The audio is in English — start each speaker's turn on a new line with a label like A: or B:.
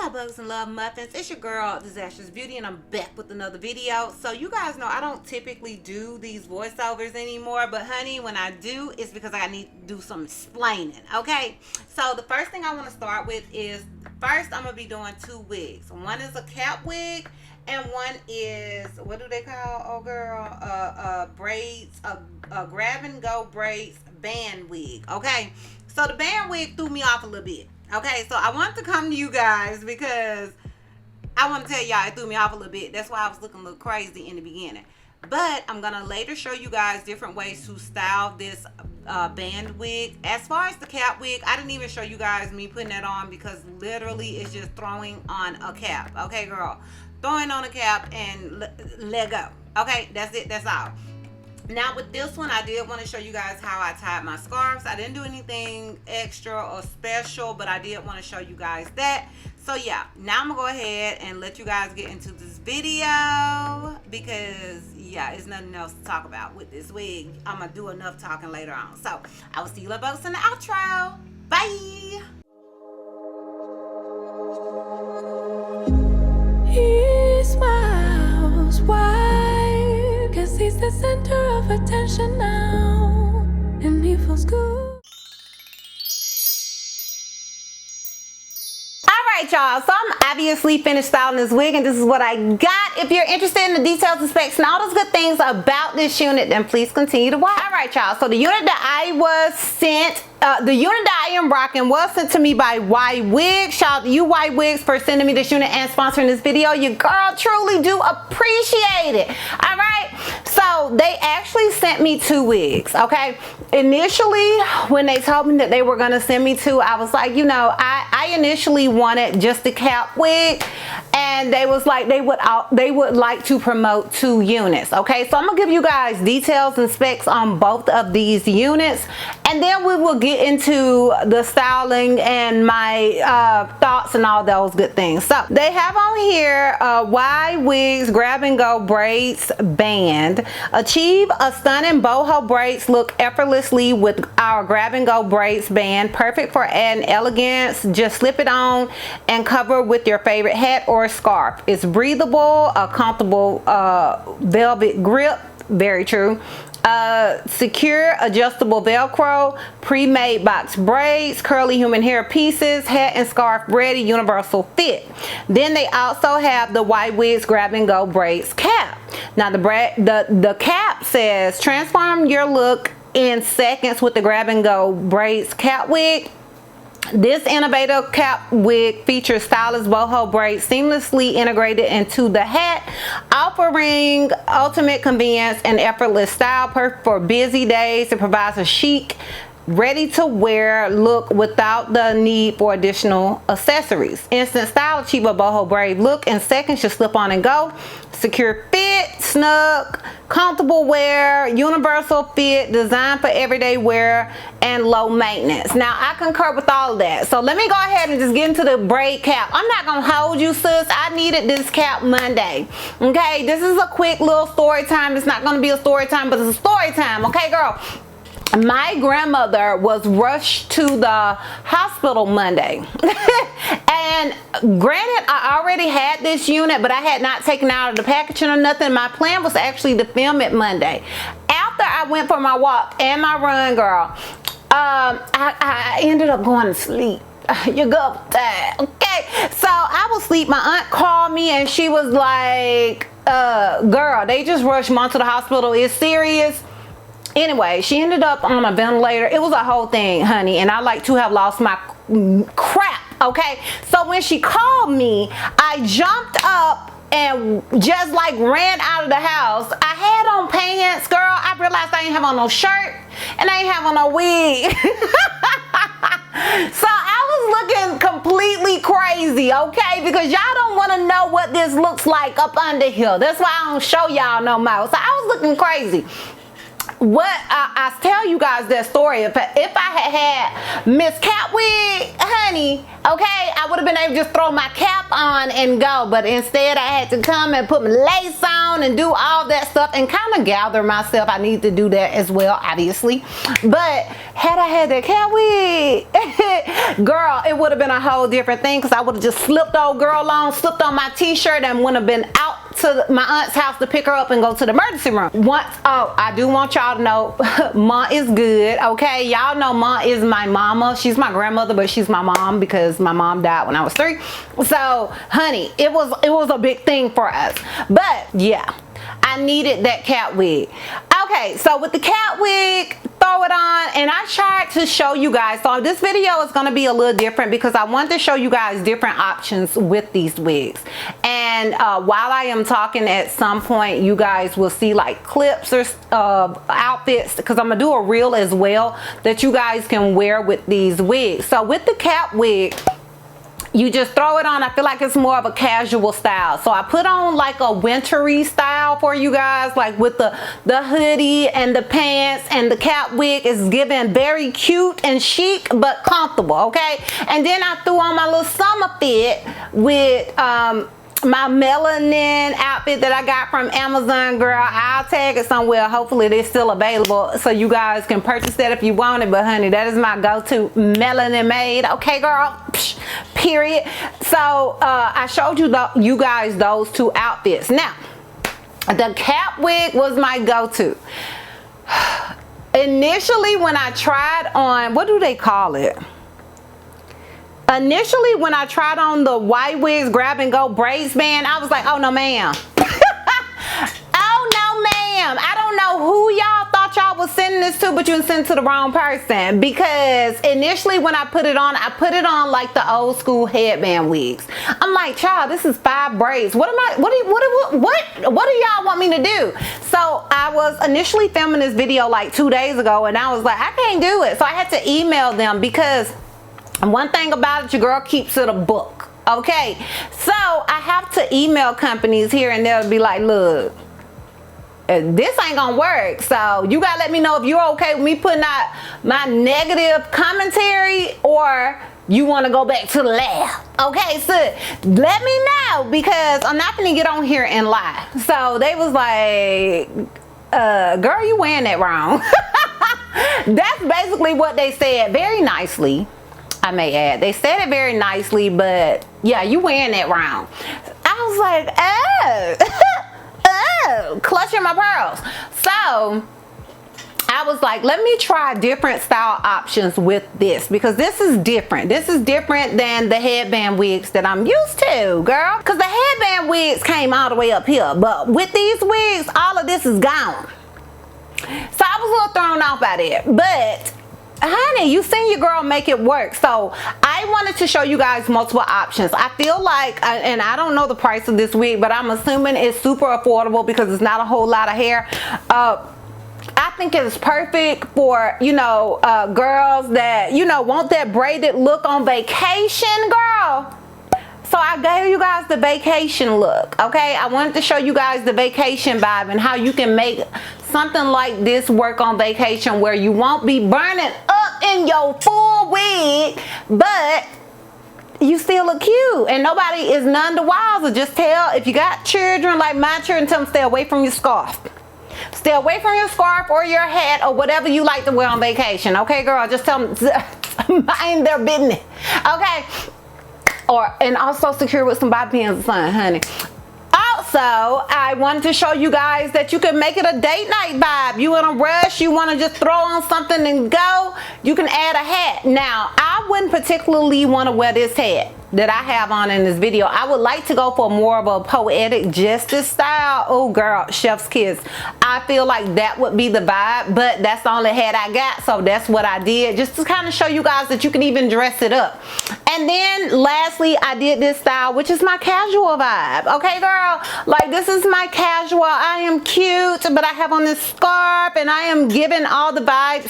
A: Hello bugs and love muffins, it's your girl DizastrousBeauty and I'm back with another video. So you guys know I don't typically do these voiceovers anymore, but honey, when I do, it's because I need to do some explaining, okay? So the first thing I want to start with is, first I'm going to be doing two wigs. One is a cap wig and one is, what do they call, oh girl, braids, a grab and go braids band wig, okay? So the band wig threw me off a little bit. Okay, so I want to come to you guys because I want to tell y'all it threw me off a little bit. That's why I was looking a little crazy in the beginning. But I'm going to later show you guys different ways to style this band wig. As far as the cap wig, I didn't even show you guys me putting that on because literally it's just throwing on a cap. Okay, girl. Throwing on a cap and let go. Okay, that's it. That's all. Now with this one, I did want to show you guys how I tied my scarves. I didn't do anything extra or special, but I did want to show you guys that. So yeah, now I'm gonna go ahead and let you guys get into this video because yeah, there's nothing else to talk about with this wig. I'm gonna do enough talking later on. So I will see you folks in the outro. Bye.
B: He smiles wide, 'cause he's the center of attention now, and he feels good.
A: Alright y'all, so I'm obviously finished styling this wig and this is what I got. If you're interested in the details and specs and all those good things about this unit, then please continue to watch. Alright y'all, so the unit that I was sent, the unit that I am rocking was sent to me by Ywigs. Shout out to you Ywigs for sending me this unit and sponsoring this video. Your girl truly do appreciate it. Alright, so they actually sent me two wigs, okay? Initially, when they told me that they were gonna send me two, I was like, you know, I initially wanted just the cap wig, and they was like they would like to promote two units. Okay, so I'm gonna give you guys details and specs on both of these units, and then we will get into the styling and my thoughts and all those good things. So they have on here Ywigs grab and go braids band. Achieve a stunning boho braids look effortlessly with our grab and go braids band, perfect for adding elegance. Just slip it on and cover with your favorite hat or scarf. It's breathable, a comfortable velvet grip, very true. Secure adjustable velcro, pre-made box braids, curly human hair pieces, hat and scarf ready, universal fit. Then they also have the Ywigs grab and go braids cap. Now the cap says transform your look in seconds with the grab and go braids cap wig. This innovative cap wig features stylish boho braids seamlessly integrated into the hat, offering ultimate convenience and effortless style, perfect for busy days. It provides a chic, ready to wear look without the need for additional accessories. Instant style, achieve a boho braid look in seconds. Just slip on and go. Secure fit, snug, comfortable wear, universal fit, designed for everyday wear, and low maintenance. Now I concur with all of that. So let me go ahead and just get into the braid cap. I'm not gonna hold you, sis. I needed this cap Monday. Okay, this is a quick little story time. It's not gonna be a story time, but it's a story time. Okay, girl. My grandmother was rushed to the hospital Monday. And granted, I already had this unit, but I had not taken it out of the packaging or nothing. My plan was actually to film it Monday. After I went for my walk and my run, girl, I ended up going to sleep. You go with that. Okay, so I was asleep. My aunt called me and she was like, girl, they just rushed mom to the hospital. It's serious. Anyway, she ended up on a ventilator. It was a whole thing, honey, and I like to have lost my crap. Okay, so when she called me, I jumped up and just like ran out of the house. I had on pants, girl. I realized I ain't have on no shirt and I ain't have on no wig. So I was looking completely crazy, okay, because y'all don't want to know what this looks like up under here. That's why I don't show y'all no more. So I was looking crazy. what I tell you guys that story. If I had Miss Catwig, honey, okay, I would have been able to just throw my cap on and go, but instead I had to come and put my lace on and do all that stuff and kind of gather myself. I need to do that as well, obviously. But had I had that Catwig, girl, it would have been a whole different thing, because I would have just slipped old girl on, slipped on my t-shirt, and would have been out to my aunt's house to pick her up and go to the emergency room. Oh, I do want y'all to know, Ma is good, okay? Y'all know Ma is my mama. She's my grandmother, but she's my mom because my mom died when I was 3. So, honey, it was a big thing for us. But yeah, I needed that cat wig. Okay, so with the cat wig, throw it on, and I tried to show you guys. So this video is going to be a little different because I wanted to show you guys different options with these wigs. And while I am talking, at some point you guys will see like clips or outfits, because I'm gonna do a reel as well that you guys can wear with these wigs. So with the cat wig, you just throw it on. I feel like it's more of a casual style. So I put on like a wintry style for you guys, like with the hoodie and the pants, and the cap wig is giving very cute and chic but comfortable, okay? And then I threw on my little summer fit with my melanin outfit that I got from Amazon, girl. I'll tag it somewhere. Hopefully it's still available so you guys can purchase that if you want it. But honey, that is my go-to melanin made, okay, girl? Psh, period. So I showed you guys those 2 outfits. Now, the cap wig was my go-to. Initially, when I tried on, what do they call it? Initially, when I tried on the Ywigs grab and go braids band, I was like, oh no ma'am. Oh no ma'am. I don't know who y'all thought y'all was sending this to, but you sent to the wrong person. Because initially when I put it on like the old school headband wigs. I'm like, child, this is 5 braids. What do y'all want me to do? So I was initially filming this video like 2 days ago, and I was like, I can't do it. So I had to email them, because one thing about it, your girl keeps it a book, okay? So I have to email companies here and there to be like, look, this ain't gonna work. So you gotta let me know if you're okay with me putting out my negative commentary, or you want to go back to the lab. Okay, so let me know, because I'm not gonna get on here and lie. So they was like, girl, you wearing that wrong. That's basically what they said, very nicely, I may add. They said it very nicely, but yeah, you wearing that wrong. I was like, oh, clutching my pearls. So I was like, let me try different style options with this, because this is different. This is different than the headband wigs that I'm used to, girl. Because the headband wigs came all the way up here, but with these wigs, all of this is gone. So I was a little thrown off by that, but honey, you seen your girl make it work. So I wanted to show you guys multiple options. I feel like, and I don't know the price of this wig, but I'm assuming it's super affordable because it's not a whole lot of hair. I think it's perfect for, you know, girls that, you know, want that braided look on vacation, girl. So I gave you guys the vacation look, okay? I wanted to show you guys the vacation vibe and how you can make something like this work on vacation, where you won't be burning up in your full wig, but you still look cute, and nobody is none the wiser. Just tell, if you got children like my children, tell them stay away from your scarf. Stay away from your scarf or your hat or whatever you like to wear on vacation, okay, girl? Just tell them mind their business, okay? And also secure with some bobby pins or something, honey. Also, I wanted to show you guys that you can make it a date night vibe. You in a rush, you want to just throw on something and go, you can add a hat. Now, I wouldn't particularly want to wear this hat that I have on in this video. I would like to go for more of a poetic justice style. Oh girl, chef's kiss. I feel like that would be the vibe, but that's the only hat I got, so that's what I did, just to kind of show you guys that you can even dress it up. And then lastly, I did this style, which is my casual vibe. Okay, girl, like this is my casual. I am cute, but I have on this scarf and I am giving all the vibes